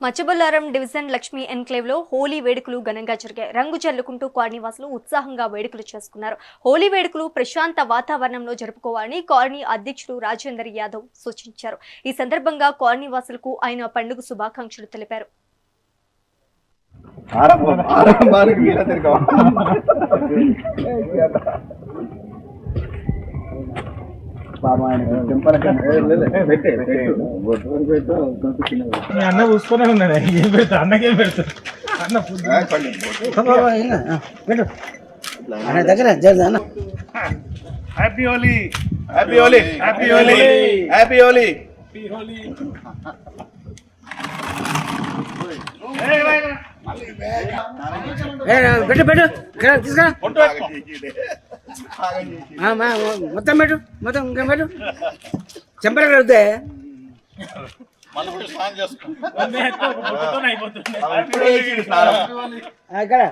Machabollaram division Lakshmi enclave లో హోలీ వేడుకలు ఘనంగా జరిగాయి. రంగు చల్లుకుంటూ కాలనీవాసులు ఉత్సాహంగా వేడుకలు చేసుకున్నారు. హోలీ వేడుకలు ప్రశాంత వాతావరణంలో జరుపుకోవాలని కాలనీ అధ్యక్షుడు రాజేందర్ యాదవ్ సూచించారు. ఈ సందర్భంగా కాలనీవాసులకు ఆయన పండుగ శుభాకాంక్షలు తెలిపారు. అన్న చూసుకునే ఉన్నాడు. ఏం పెడతా అన్నకేం పెడతా అన్న దగ్గర happy Holi happy Holi happy Holi happy Holi పెట్టు పెట్టు తీసుకురా మొత్తం పెట్టు మొత్తం ఇంకా పెట్టు చెంపలు కడితే ఇక్కడ